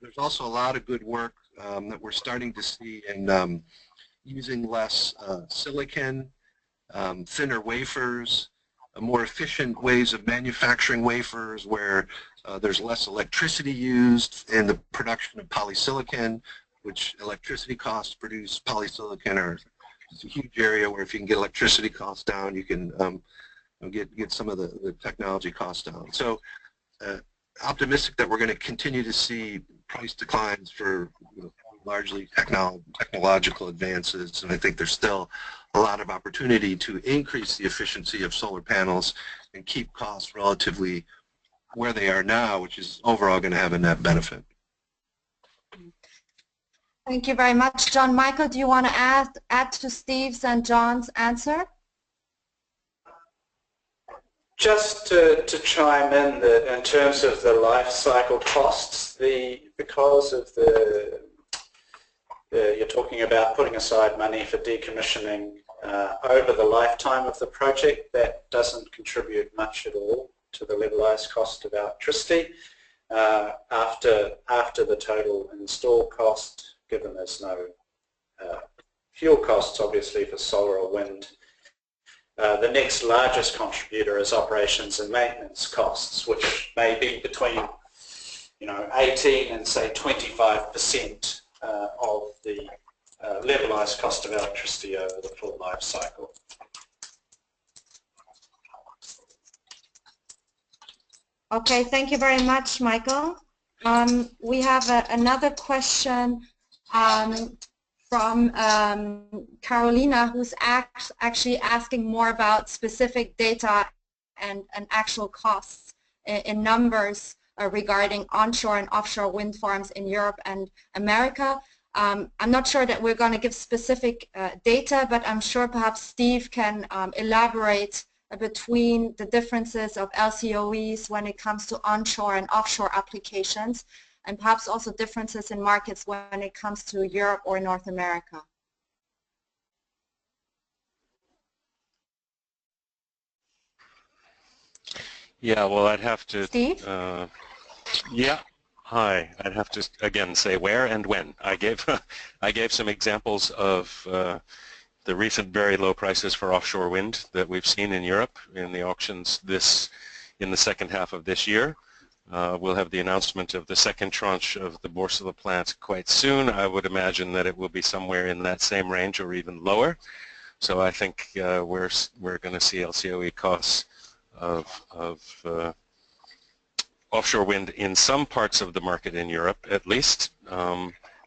There's also a lot of good work that we're starting to see in using less silicon, thinner wafers, more efficient ways of manufacturing wafers where there's less electricity used in the production of polysilicon, which electricity costs to produce polysilicon are it's a huge area where if you can get electricity costs down, you can get some of the technology costs down. So optimistic that we're going to continue to see price declines for largely technological advances, and I think there's still a lot of opportunity to increase the efficiency of solar panels and keep costs relatively where they are now, which is overall going to have a net benefit. Thank you very much, John. Michael, do you want to add to Steve's and John's answer? Just to chime in that in terms of the life cycle costs, because of you're talking about putting aside money for decommissioning over the lifetime of the project, that doesn't contribute much at all to the levelized cost of electricity. After the total install cost, given there's no fuel costs obviously for solar or wind, the next largest contributor is operations and maintenance costs, which may be between 18 and say 25% of the levelized cost of electricity over the full life cycle. Okay, thank you very much, Michael. We have another question from Carolina, who's actually asking more about specific data and actual costs in numbers regarding onshore and offshore wind farms in Europe and America. I'm not sure that we're going to give specific data, but I'm sure perhaps Steve can elaborate between the differences of LCOEs when it comes to onshore and offshore applications, and perhaps also differences in markets when it comes to Europe or North America. Yeah, well, I'd have to, Steve? yeah, hi. I'd have to, again, say where and when. I gave, I gave some examples of the recent very low prices for offshore wind that we've seen in Europe in the auctions in the second half of this year. We'll have the announcement of the second tranche of the Borssele plant quite soon. I would imagine that it will be somewhere in that same range or even lower. So I think we're going to see LCOE costs of offshore wind in some parts of the market in Europe, at least,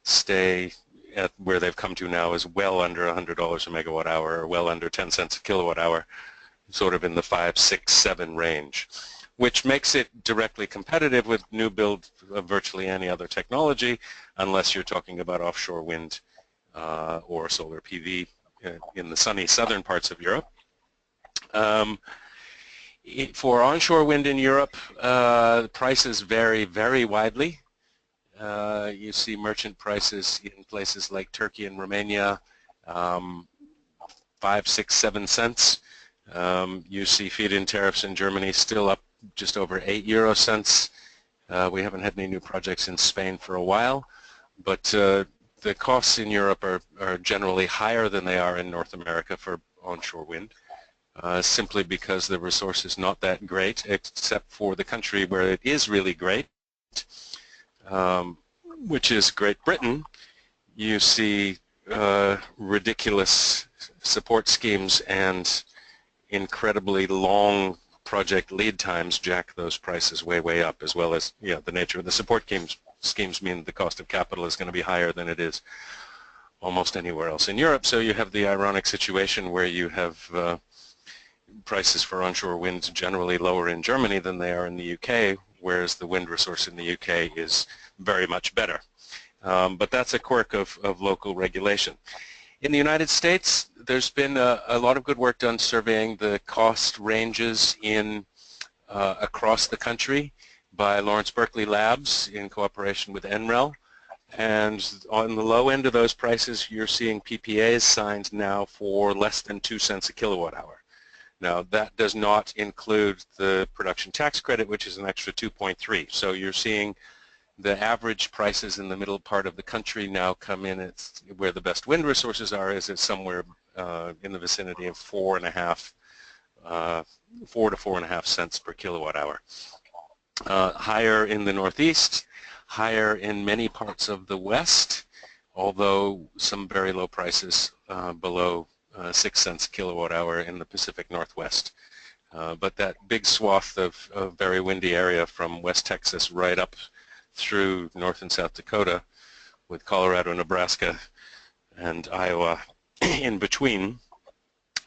stay at where they've come to now is well under $100 a megawatt hour, or well under 10 cents a kilowatt hour, sort of in the 5, 6, 7 range, which makes it directly competitive with new build of virtually any other technology, unless you're talking about offshore wind or solar PV in the sunny southern parts of Europe. For onshore wind in Europe, the prices vary very widely. You see merchant prices in places like Turkey and Romania, 5, 6, 7 cents. You see feed-in tariffs in Germany still up just over 8 euro cents. We haven't had any new projects in Spain for a while, but the costs in Europe are generally higher than they are in North America for onshore wind, simply because the resource is not that great, except for the country where it is really great, which is Great Britain. You see ridiculous support schemes and incredibly long project lead times jack those prices way, way up, as well as, yeah, the nature of the support schemes mean the cost of capital is going to be higher than it is almost anywhere else in Europe. So you have the ironic situation where you have prices for onshore wind generally lower in Germany than they are in the UK, whereas the wind resource in the UK is very much better. But that's a quirk of local regulation. In the United States, there's been a lot of good work done surveying the cost ranges in across the country by Lawrence Berkeley Labs in cooperation with NREL. And on the low end of those prices, you're seeing PPAs signed now for less than 2 cents a kilowatt hour. Now, that does not include the production tax credit, which is an extra 2.3. So you're seeing the average prices in the middle part of the country now come in at where the best wind resources are, is at somewhere in the vicinity of 4 to 4.5 cents per kilowatt hour. Higher in the Northeast, higher in many parts of the West, although some very low prices below 6 cents a kilowatt hour in the Pacific Northwest. But that big swath of very windy area from West Texas right up through North and South Dakota, with Colorado, Nebraska, and Iowa in between,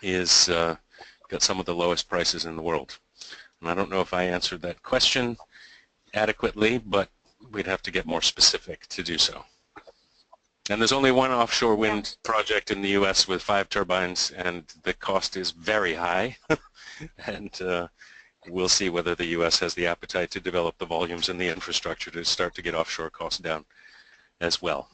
is got some of the lowest prices in the world. And I don't know if I answered that question adequately, but we'd have to get more specific to do so. And there's only one offshore wind project in the U.S. with 5 turbines, and the cost is very high. And we'll see whether the U.S. has the appetite to develop the volumes and the infrastructure to start to get offshore costs down as well.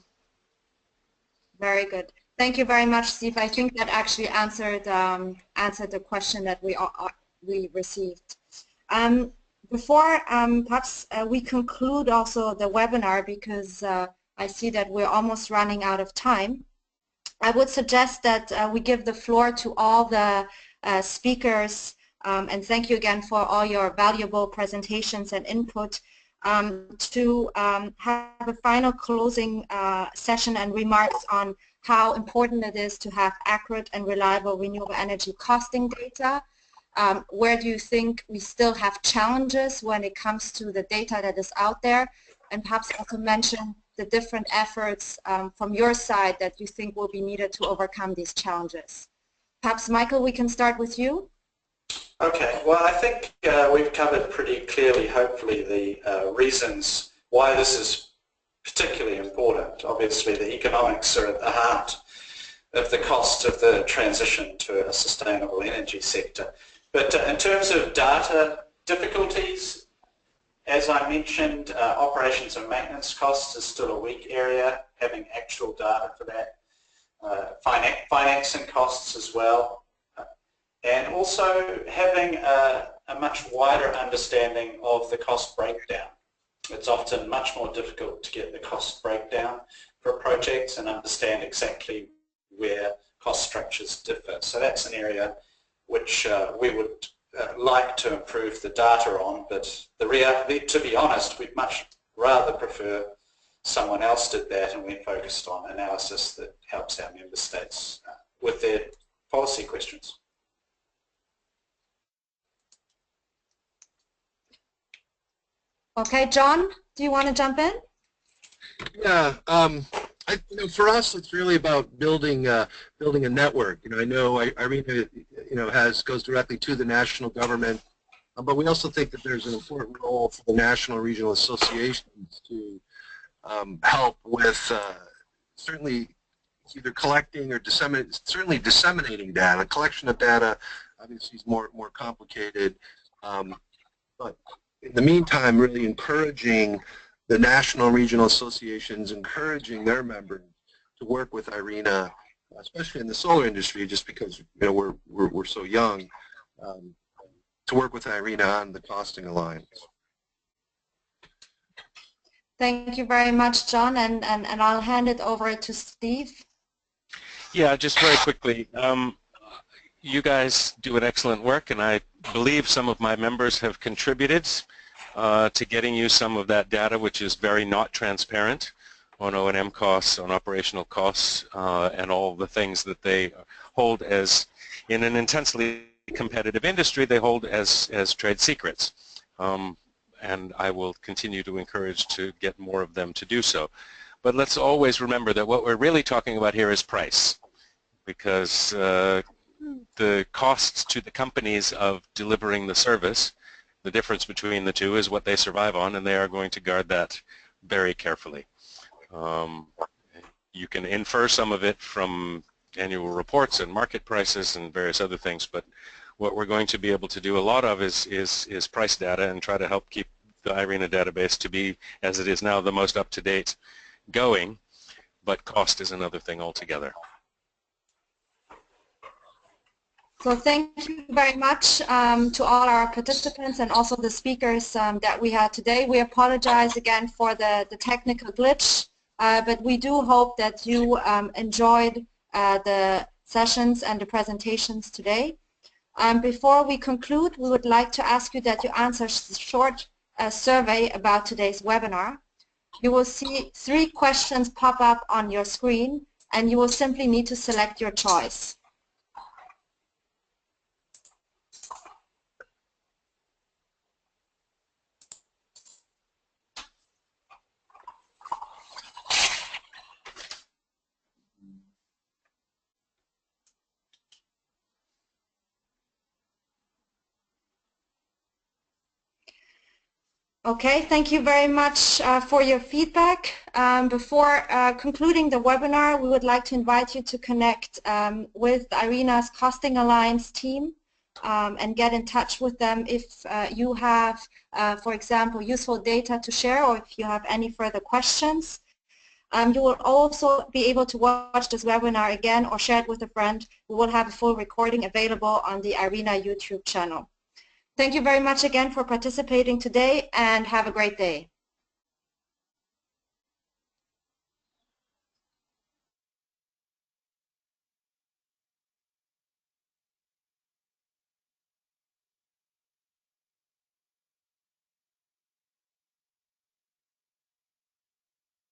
Very good. Thank you very much, Steve. I think that actually answered the question that we received. Before perhaps we conclude also the webinar, because I see that we're almost running out of time, I would suggest that we give the floor to all the speakers, and thank you again for all your valuable presentations and input, to have a final closing session and remarks on how important it is to have accurate and reliable renewable energy costing data. Where do you think we still have challenges when it comes to the data that is out there, and perhaps also mention the different efforts from your side that you think will be needed to overcome these challenges. Perhaps, Michael, we can start with you. Okay, well, I think we've covered pretty clearly, hopefully, the reasons why this is particularly important. Obviously, the economics are at the heart of the cost of the transition to a sustainable energy sector. But in terms of data difficulties, as I mentioned, operations and maintenance costs is still a weak area, having actual data for that. Financing costs as well. And also having a much wider understanding of the cost breakdown. It's often much more difficult to get the cost breakdown for projects and understand exactly where cost structures differ. So that's an area which we would like to improve the data on, but the reality, to be honest, we'd much rather prefer someone else did that and we focused on analysis that helps our member states with their policy questions. Okay, John, do you want to jump in? Yeah, for us, it's really about building a network. I know IRENA, goes directly to the national government, but we also think that there's an important role for the national regional associations to help with certainly either collecting or disseminating data. Collection of data obviously is more complicated, but in the meantime, really encouraging the national regional associations, encouraging their members to work with IRENA, especially in the solar industry, just because we're so young, to work with IRENA on the Costing Alliance. Thank you very much, John, and I'll hand it over to Steve. Yeah, just very quickly. You guys do an excellent work, and I believe some of my members have contributed to getting you some of that data, which is very not transparent on O&M costs, on operational costs, and all the things that they hold as, in an intensely competitive industry, they hold as trade secrets. And I will continue to encourage to get more of them to do so. But let's always remember that what we're really talking about here is price, because the costs to the companies of delivering the service, the difference between the two is what they survive on, and they are going to guard that very carefully. You can infer some of it from annual reports and market prices and various other things, but what we're going to be able to do a lot of is price data and try to help keep the IRENA database to be, as it is now, the most up-to-date going, but cost is another thing altogether. So thank you very much to all our participants and also the speakers that we had today. We apologize again for the technical glitch, but we do hope that you enjoyed the sessions and the presentations today. Before we conclude, we would like to ask you that you answer a short survey about today's webinar. You will see 3 questions pop up on your screen, and you will simply need to select your choice. Okay, thank you very much for your feedback. Before concluding the webinar, we would like to invite you to connect with IRENA's Costing Alliance team and get in touch with them if you have, for example, useful data to share or if you have any further questions. You will also be able to watch this webinar again or share it with a friend. We will have a full recording available on the IRENA YouTube channel. Thank you very much again for participating today, and have a great day.